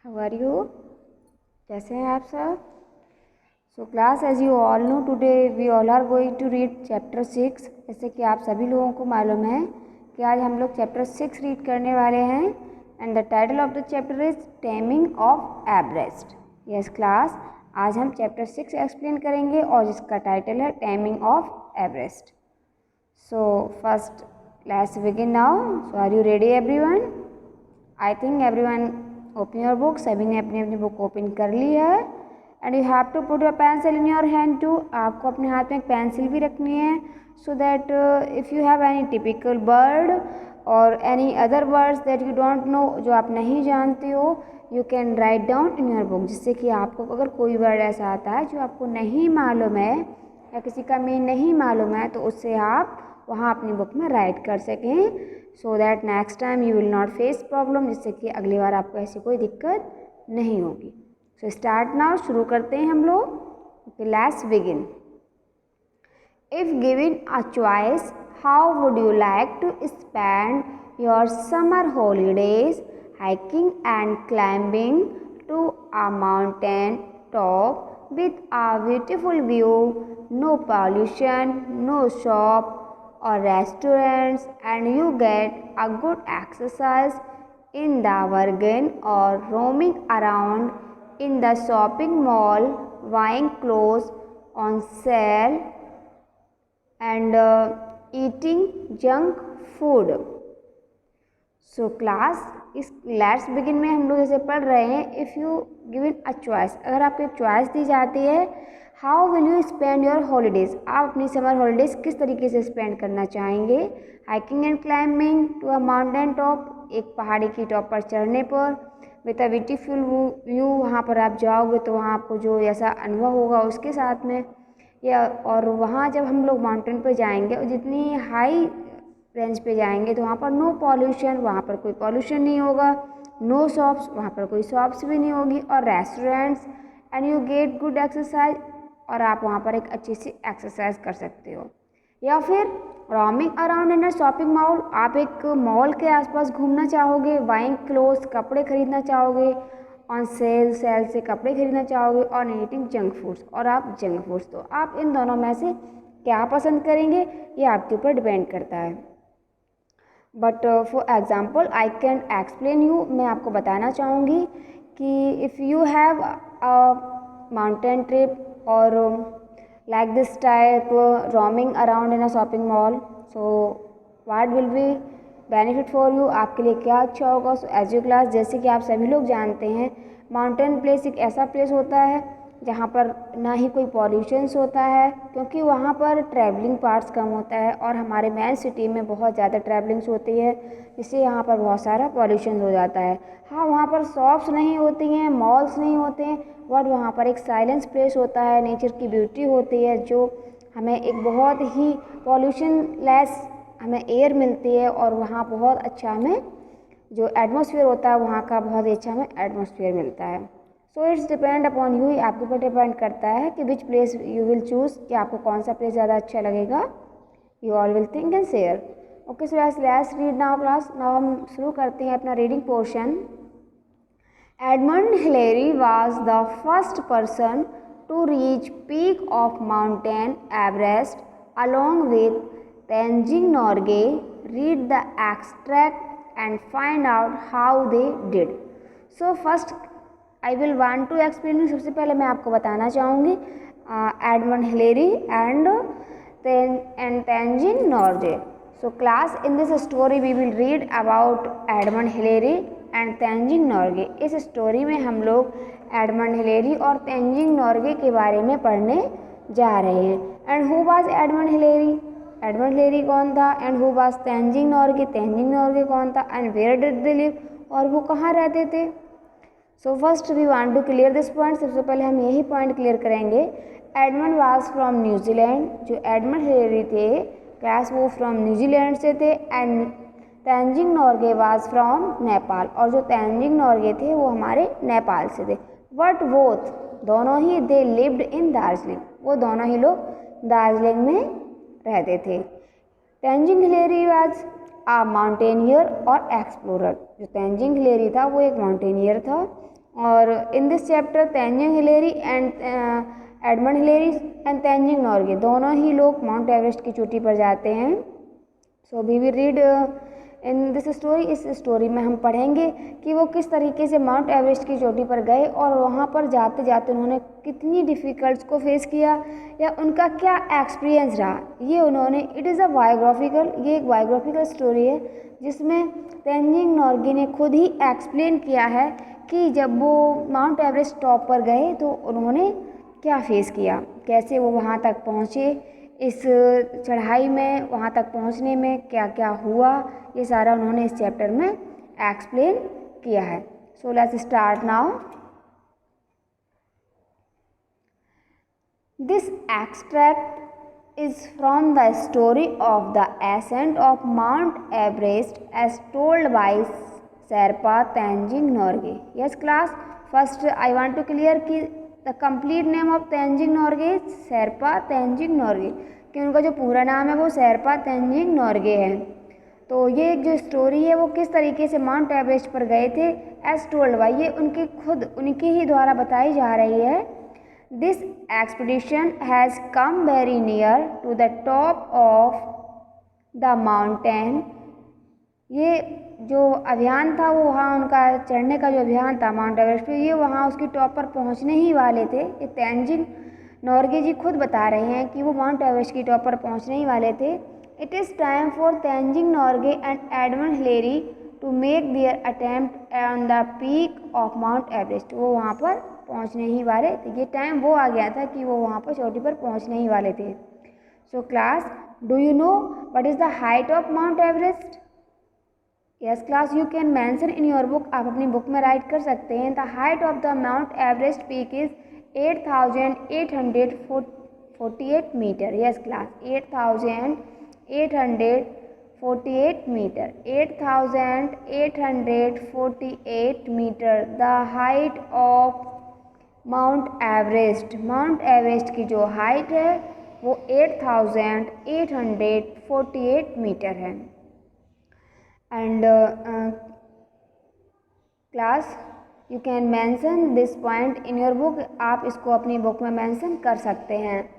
How are you? कैसे हैं आप सब? So class, as you all know, today we all are going to read chapter 6। जैसे कि आप सभी लोगों को मालूम है कि आज हम लोग चैप्टर 6 रीड करने वाले हैं and the title of the chapter is taming of Everest. Yes class, आज हम चैप्टर 6 एक्सप्लेन करेंगे और जिसका टाइटल है taming of Everest. So first let's begin now. So are you ready everyone? I think everyone open your book. सभी ने अपनी अपनी बुक ओपन कर ली है and you have to put your pencil in your hand too. आपको अपने हाथ में एक पेंसिल भी रखनी है so that if you have any typical word और any other words that you don't know, जो आप नहीं जानते हो, you can write down in your book. जिससे कि आपको अगर कोई वर्ड ऐसा आता है जो आपको नहीं मालूम है या किसी का मीन नहीं मालूम है तो उससे आप वहाँ अपनी बुक में राइट कर सकें, so that next time you will not face problem, जिससे कि अगली बार आपको ऐसी कोई दिक्कत नहीं होगी। सो स्टार्ट नाउ, शुरू करते हैं हम लोग। Okay, let's begin. If given a choice, how would you like to spend your summer holidays? Hiking and climbing to a mountain top with a beautiful view, no pollution, no shop or restaurants, and you get a good exercise in the bargain, or roaming around in the shopping mall, buying clothes on sale and eating junk food. So class, इस let's begin में हम लोग जैसे पढ़ रहे हैं, if you given a choice, अगर आपको एक चॉइस दी जाती है, how will you spend your holidays, आप अपनी समर हॉलीडेज़ किस तरीके से स्पेंड करना चाहेंगे? Hiking and climbing to a mountain top, एक पहाड़ी की टॉप पर चढ़ने पर, विद अ ब्यूटीफुल व्यू, वहाँ पर आप जाओगे तो वहाँ आपको जो ऐसा अनुभव होगा उसके साथ में, या और वहाँ जब हम लोग माउंटेन पर जाएंगे और जितनी हाई रेंज पे जाएंगे तो वहाँ पर नो पॉल्यूशन, वहाँ पर कोई पॉल्यूशन नहीं होगा, नो शॉप्स, वहाँ पर कोई शॉप्स भी नहीं होगी, और restaurants, and you get good exercise, और आप वहाँ पर एक अच्छी सी एक्सरसाइज कर सकते हो। या फिर roaming around in a shopping mall, आप एक मॉल के आसपास घूमना चाहोगे, बाइंग क्लोथ्स, कपड़े खरीदना चाहोगे, ऑन सेल, सेल से कपड़े खरीदना चाहोगे, और ईटिंग जंक फूड्स, और आप जंक फूड्स, तो आप इन दोनों में से क्या पसंद करेंगे ये आपके ऊपर डिपेंड करता है। But for example I can explain you, मैं आपको बताना चाहूँगी कि if you have a mountain trip और like this type roaming around in a shopping mall, so what will be benefit for you, आपके लिए क्या अच्छा होगा? सो एज यू क्लास, जैसे कि आप सभी लोग जानते हैं, माउंटेन प्लेस एक ऐसा प्लेस होता है जहाँ पर ना ही कोई पॉल्यूशंस होता है, क्योंकि वहाँ पर ट्रैवलिंग पार्ट्स कम होता है, और हमारे मेन सिटी में बहुत ज़्यादा ट्रैवलिंग्स होती है, इससे यहाँ पर बहुत सारा पॉल्यूशन हो जाता है। हाँ, वहाँ पर शॉप्स नहीं होती हैं, मॉल्स नहीं होते हैं, बट वहाँ पर एक साइलेंस प्लेस होता है, नेचर की ब्यूटी होती है, जो हमें एक बहुत ही पॉल्यूशन लेस हमें एयर मिलती है, और वहाँ बहुत अच्छा हमें जो एटमॉस्फेयर होता है वहाँ का बहुत ही अच्छा हमें एटमॉस्फेयर मिलता है। So it's depend upon you, आपके ऊपर डिपेंड करता है कि which place you will choose, कि आपको कौन सा प्लेस ज़्यादा अच्छा लगेगा। You all will think and share. Okay, so let's read now class. Now हम शुरू करते हैं अपना reading portion. Edmund Hillary was the first person to reach peak of Mount Everest along with Tenzing Norgay. Read the extract and find out how they did. So first I will want to explain. सबसे पहले मैं आपको बताना चाहूँगी Edmund Hillary and Tenzing Norgay. So class, in this story we will read about Edmund Hillary and Tenzing Norgay. इस story में हम लोग एडमंड हिलेरी और तेंजिंग नोर्गे के बारे में पढ़ने जा रहे हैं। And who was Edmund Hillary, Edmund Hillary कौन था, and who was Tenzing Norgay, Tenzing Norgay कौन था, and where did they live, और वो कहाँ रहते थे। So first we want to clear this point. सबसे पहले हम यही पॉइंट क्लियर करेंगे। एडमंड वाज फ्रॉम न्यूजीलैंड, जो एडमंड हिलेरी थे क्लास वो फ्रॉम न्यूजीलैंड से थे, and Tenzing Norgay was from Nepal, और जो तेंजिंग नोर्गे थे वो हमारे नेपाल से थे। बट बोथ, दोनों ही, दे लिव्ड इन दार्जिलिंग, वो दोनों ही लोग दार्जिलिंग में रहते थे। तेंजिंग हिलेरी वाज माउंटेनियर और एक्सप्लोरर, जो तेंजिंग हिलेरी था वो एक माउंटेनियर था और in this chapter Tenzing Hillary and Edmund Hillary and Tenzing Norgay दोनों ही लोग माउंट एवरेस्ट की चोटी पर जाते हैं। So we will read in this story, इस स्टोरी में हम पढ़ेंगे कि वो किस तरीके से माउंट एवरेस्ट की चोटी पर गए और वहाँ पर जाते जाते उन्होंने कितनी डिफ़िकल्ट्स को फेस किया या उनका क्या एक्सपीरियंस रहा। ये उन्होंने इट इज़ अ बायोग्राफिकल, ये एक बायोग्राफिकल स्टोरी है जिसमें तेंजिंग नॉर्गे ने खुद ही एक्सप्लेन किया है कि जब वो माउंट एवरेस्ट टॉप पर गए तो उन्होंने क्या फेस किया, कैसे वो वहाँ तक पहुँचे, इस चढ़ाई में वहाँ तक पहुँचने में क्या क्या हुआ, ये सारा उन्होंने इस चैप्टर में एक्सप्लेन किया है। So let's start now. This extract is from the story of the ascent of Mount Everest as told by Sherpa Tenzing Norgay. Yes class, first I want to clear कि the complete name of Tenzing Norgay Sherpa Tenzing Norgay, कि उनका जो पूरा नाम है वो शेरपा तेंजिंग नॉर्गे है। तो ये जो स्टोरी है वो किस तरीके से माउंट एवरेस्ट पर गए थे एज टोल्ड बाय, ये उनके ही द्वारा बताई जा रही है। This expedition has come very near to the top of the mountain. ये जो अभियान था वो वहाँ उनका चढ़ने का जो अभियान था माउंट एवरेस्ट पे, ये वहाँ उसकी टॉप पर पहुँचने ही वाले थे। ये तेंजिंग नॉर्गे जी खुद बता रहे हैं कि वो माउंट एवरेस्ट की टॉप पर पहुँचने ही वाले थे। It is time for Tenzing Norgay and Edmund Hillary to make their attempt on the peak of Mount Everest. वो वहाँ पर पहुँचने ही वाले थे, ये टाइम वो आ गया था कि वो वहाँ पर चोटी पर पहुँचने ही वाले थे। So class, do you know what is the height of Mount Everest? Yes class, you can mention in your book, आप अपनी बुक में राइट कर सकते हैं। The height of the Mount Everest peak is 8,848 metre. Yes class, 8,848 metre, 8,848 metre the height of Mount Everest. Mount Everest की जो height है वो 8,848 मीटर है। And class, you can mention this point in your book, आप इसको अपनी book में mention कर सकते हैं।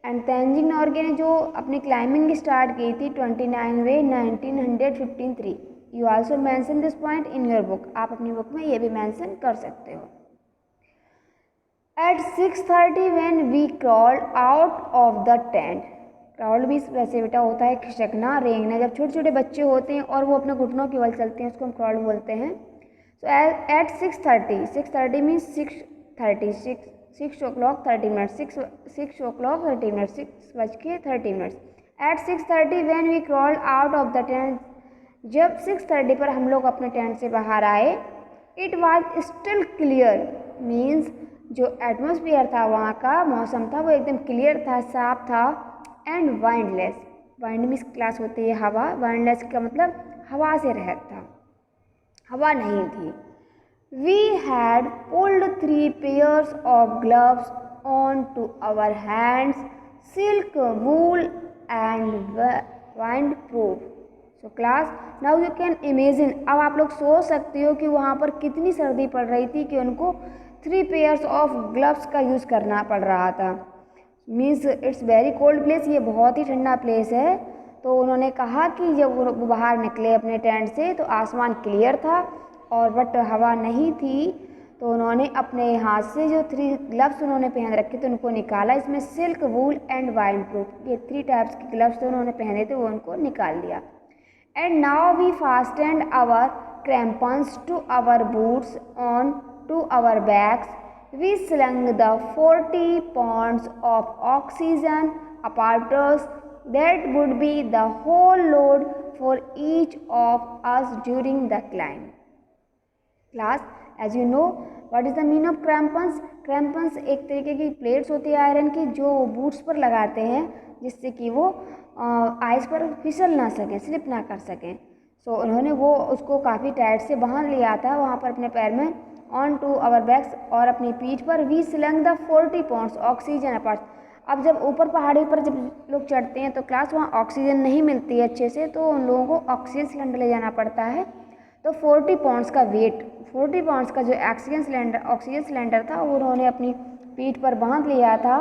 एंड तेंजिंग नॉर्गे ने जो अपनी क्लाइंबिंग स्टार्ट की थी 29 वे 1953, you also mention this point in your book, आप अपनी बुक में ये भी मेंशन कर सकते हो। At 6:30 when we crawled out of the tent. क्राउड भी वैसे बेटा होता है खिसकना, रेंगना, जब छोटे छोटे बच्चे होते हैं और वो अपने घुटनों के बल चलते हैं उसको हम क्राउड बोलते हैं। सो eight 6:30, 6:30 means 6:30, 6 o'clock 30 minutes, 6 o'clock 30 minutes, 6:30। At 6:30 when we crawled out of the tent, जब 6:30 पर हम लोग अपने टेंट से बाहर आए, it was still clear, means जो एटमोसफियर था वहाँ का मौसम था वो एकदम क्लियर था, साफ था। एंड वाइंडलेस, वाइंड मीन्स क्लास होती है हवा, वाइंडलेस का मतलब हवा से रहित था, हवा नहीं थी। We had pulled 3 pairs of gloves on to our hands, silk, wool and windproof. So class, now you can imagine, अब आप लोग सोच सकते हो कि वहाँ पर कितनी सर्दी पड़ रही थी कि उनको 3 pairs ऑफ ग्लव्स का यूज़ करना पड़ रहा था। Means it's very cold place, ये बहुत ही ठंडा प्लेस है। तो उन्होंने कहा कि जब वो बाहर निकले अपने टेंट से तो आसमान क्लियर था और बट हवा नहीं थी, तो उन्होंने अपने हाथ से जो 3 ग्लव्स उन्होंने पहन रखे थे उनको निकाला। इसमें silk, wool and wind proof, ये 3 टाइप्स के ग्लव्स जो उन्होंने पहने थे वो उनको निकाल दिया। And now we fastened our crampons to our boots on to our bags. We slung the 40 pounds of oxygen apparatus that would be the whole load for each of us during the climb. Class, as you know, what is the meaning of crampons? Crampons एक तरीके की plates होती है iron की जो boots पर लगाते हैं जिससे कि वो आइस पर फिसल ना सकें, स्लिप ना कर सकें। सो उन्होंने वो उसको काफ़ी टाइट से बांध लिया था वहाँ पर अपने पैर में, ऑन टू आवर बैग्स, और अपनी पीठ पर। We slung the 40 pounds oxygen apart. अब जब ऊपर पहाड़ी पर जब लोग चढ़ते हैं तो क्लास वहाँ ऑक्सीजन नहीं मिलती है अच्छे से, तो उन लोगों को ऑक्सीजन सिलेंडर ले जाना पड़ता है। तो 40 पाउंड्स का वेट, 40 पाउंड्स का जो ऑक्सीजन सिलेंडर था वो उन्होंने अपनी पीठ पर बांध लिया था।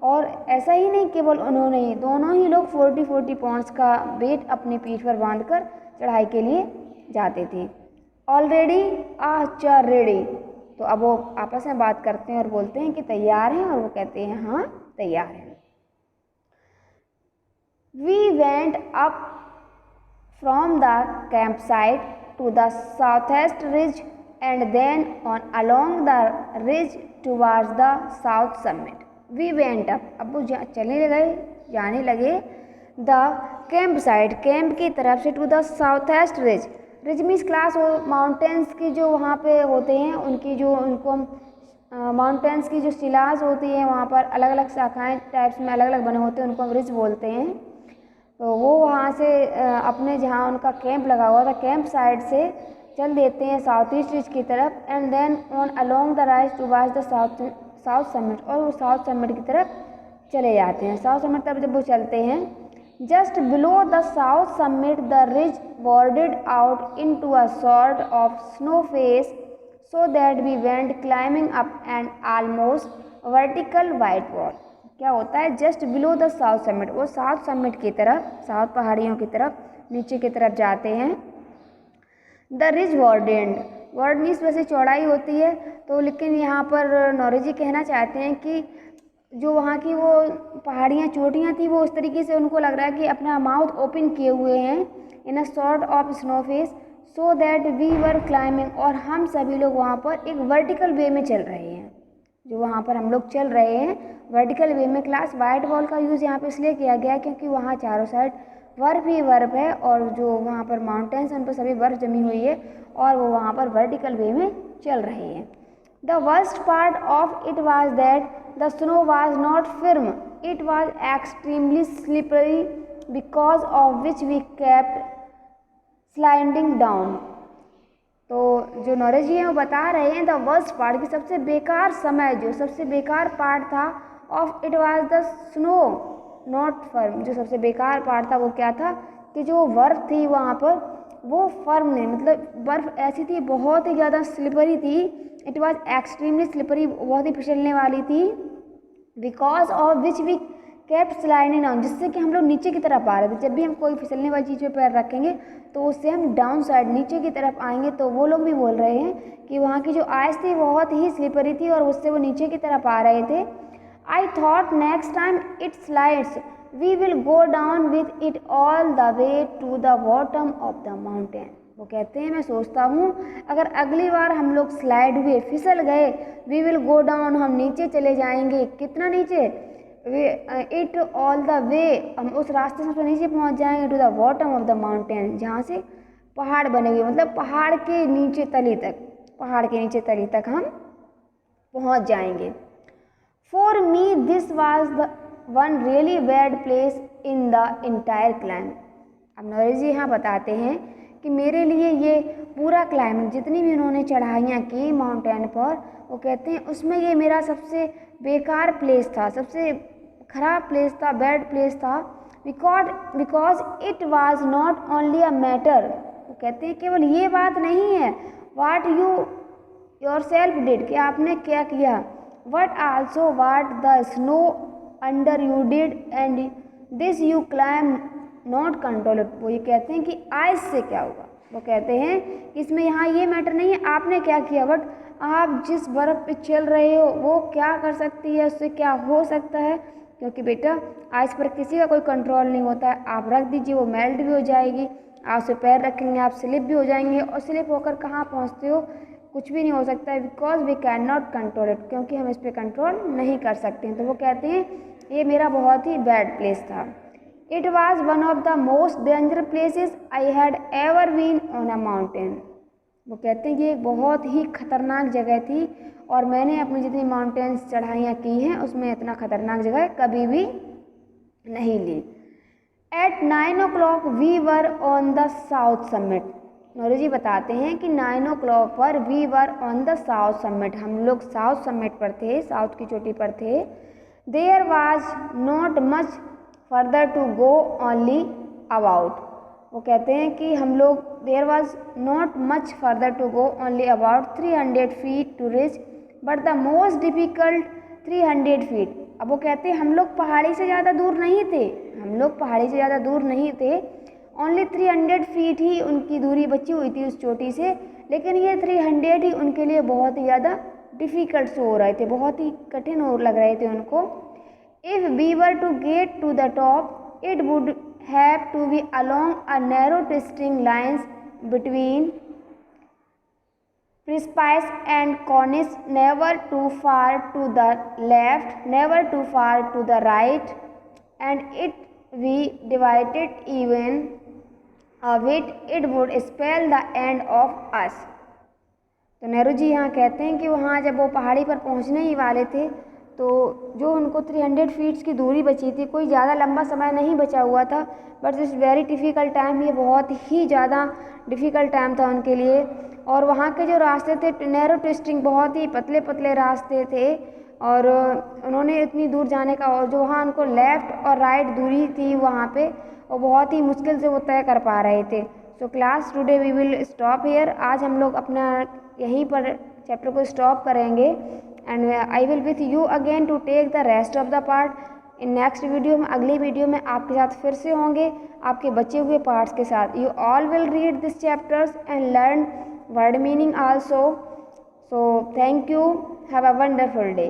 और ऐसा ही नहीं, केवल उन्होंने, दोनों ही लोग 40 पाउंड्स का वेट अपनी पीठ पर बांधकर चढ़ाई के लिए जाते थे। ऑलरेडी आचार रेडी, तो अब वो आपस में बात करते हैं और बोलते हैं कि तैयार हैं, और वो कहते हैं हाँ तैयार हैं। We went up from the campsite to the southeast ridge and then on along the ridge towards the south summit. We went up, अब वो जाने लगे the campsite, कैंप की तरफ से, to the southeast ridge, ridge means class mountains की जो वहाँ पे होते हैं, उनकी जो उनको माउंटेन्स की जो शिलाज होती हैं वहाँ पर अलग अलग शाखाएं टाइप्स में अलग अलग बने होते हैं, उनको हम रिज बोलते हैं। तो वो वहाँ से अपने जहाँ उनका कैंप लगा हुआ था, कैंप साइड से चल देते हैं साउथ ईस्ट रिज की तरफ, and then on along the rise towards the south summit, और वो साउथ समिट की तरफ चले जाते हैं। साउथ समिट तरफ जब वो चलते हैं, just below the south summit the ridge bordered out into a sort of snow face, so that we went climbing up an almost vertical white wall. क्या होता है, just below the south summit, वो south summit की तरफ, south पहाड़ियों की तरफ नीचे की तरफ जाते हैं। द रिज वार्डेंड, वर्ड मीन्स वैसे चौड़ाई होती है, तो लेकिन यहाँ पर नौरोजी कहना चाहते हैं कि जो वहाँ की वो पहाड़ियाँ चोटियाँ थी, वो उस तरीके से उनको लग रहा है कि अपना माउथ ओपन किए हुए हैं in a sort of snow face, so that we were climbing, और हम सभी लोग वहाँ पर एक वर्टिकल वे में चल रहे हैं। जो वहाँ पर हम लोग चल रहे हैं वर्टिकल वे में। क्लास वाइट वॉल का यूज़ यहाँ पे इसलिए किया गया है क्योंकि वहाँ चारों साइड बर्फ ही बर्फ है, और जो वहाँ पर माउंटेन्स हैं उन पर सभी बर्फ जमी हुई है, और वो वहाँ पर वर्टिकल वे में चल रहे हैं। The worst part of it was that the snow was not firm, it was extremely slippery, because of which we kept sliding down. तो जो नॉलेज है वो बता रहे हैं द वर्स्ट पार्ट, की सबसे बेकार समय, जो सबसे बेकार पार्ट था, of it was the snow not firm, जो सबसे बेकार पार्ट था वो क्या था कि जो बर्फ़ थी वहाँ पर वो फर्म नहीं, मतलब बर्फ़ ऐसी थी बहुत ही ज़्यादा स्लिपरी थी, इट वाज एक्सट्रीमली स्लिपरी, बहुत ही फिसलने वाली थी, because of which we kept sliding down, जिससे कि हम लोग नीचे की तरफ आ रहे थे। जब भी हम कोई फिसलने वाली चीज़ पे पैर रखेंगे तो उससे हम डाउन साइड नीचे की तरफ आएंगे। तो वो लोग भी बोल रहे हैं कि वहाँ की जो आइस थी बहुत ही स्लिपरी थी और उससे वो नीचे की तरफ आ रहे थे। I thought next time it slides we will go down with it all the way to the bottom of the mountain. वो कहते हैं मैं सोचता हूँ अगर अगली बार हम लोग स्लाइड हुए, फिसल गए, वी विल गो डाउन, हम नीचे चले जाएंगे। कितना नीचे? इट ऑल द वे, हम उस रास्ते से नीचे पहुँच जाएंगे to the bottom of the mountain, जहाँ से पहाड़ बने हुए, मतलब पहाड़ के नीचे तली तक, पहाड़ के नीचे तली तक हम पहुँच जाएंगे। For me this was the one really bad place in the entire climb. अब नौरेश जी यहाँ बताते हैं कि मेरे लिए ये पूरा क्लाइंब, जितनी भी उन्होंने चढ़ाइयाँ की माउंटेन पर, वो कहते हैं उसमें ये मेरा सबसे बेकार प्लेस था, सबसे ख़राब प्लेस था, बैड प्लेस था। Because it was not only a matter, वो कहते हैं केवल ये बात नहीं है, what you your self did, कि आपने क्या किया, but also what the snow under you did and this you climb not control. वो ये कहते हैं कि आइस से क्या हुआ, वो कहते हैं कि इसमें यहाँ ये मैटर नहीं है आपने क्या किया, बट आप जिस बर्फ़ पे चल रहे हो वो क्या कर सकती है, उससे क्या हो सकता है, क्योंकि बेटा आइस पर किसी का कोई कंट्रोल नहीं होता है। आप रख दीजिए वो मेल्ट भी हो जाएगी, आप उस पर पैर रखेंगे आप स्लिप भी हो जाएंगे, और स्लिप होकर कहाँ पहुँचते हो, कुछ भी नहीं हो सकता है। Because we can not control it, क्योंकि हम इस पर कंट्रोल नहीं कर सकते हैं। तो वो कहते हैं ये मेरा बहुत ही बैड प्लेस था। It was one of the most danger places I had ever been on a mountain. वो कहते हैं ये एक बहुत ही खतरनाक जगह थी और मैंने अपनी जितनी माउंटेन्स चढ़ाइयाँ की हैं उसमें इतना खतरनाक जगह कभी भी नहीं ली। At 9 o'clock we were on the south summit. Naoroji ji बताते हैं कि 9 o'clock पर we were on the south summit, हम लोग साउथ समिट पर थे, साउथ की चोटी पर थे। There was not much further to go only about वो कहते हैं कि हम लोग there was not much further to go, only about 300 feet to reach but the most difficult 300 feet. अब वो कहते हैं हम लोग पहाड़ी से ज़्यादा दूर नहीं थे, हम लोग पहाड़ी से ज़्यादा दूर नहीं थे, ओनली 300 फीट ही उनकी दूरी बची हुई थी उस चोटी से, लेकिन ये 300 ही उनके लिए बहुत ही ज़्यादा डिफ़िकल्ट से हो रहे थे, बहुत ही कठिन और लग रहे थे उनको। If we were to get to the top it would have to be along a narrow twisting lines between precipice and cornice, never too far to the left, never too far to the right, and it we divided even a bit, it would spell the end of us। तो नेहरू जी यहाँ कहते हैं कि वहाँ जब वो पहाड़ी पर पहुँचने ही वाले थे तो जो उनको 300 फीट्स की दूरी बची थी, कोई ज़्यादा लंबा समय नहीं बचा हुआ था, but it's very difficult time, ये बहुत ही ज़्यादा डिफ़िकल्ट टाइम था उनके लिए। और वहाँ के जो रास्ते थे नैरो ट्विस्टिंग, बहुत ही पतले पतले रास्ते थे, और उन्होंने इतनी दूर जाने का, और जो वहाँ उनको लेफ़्ट और राइट दूरी थी वहाँ पे, वो बहुत ही मुश्किल से वो तय कर पा रहे थे। So class today we will stop here, आज हम लोग अपना यहीं पर चैप्टर को स्टॉप करेंगे, and I will with you again to take the rest of the part in next video में। अगली वीडियो में आपके साथ फिर से होंगे आपके बचे हुए पार्ट्स के साथ। You all will read this chapters and learn word meaning also. So thank you, have a wonderful day।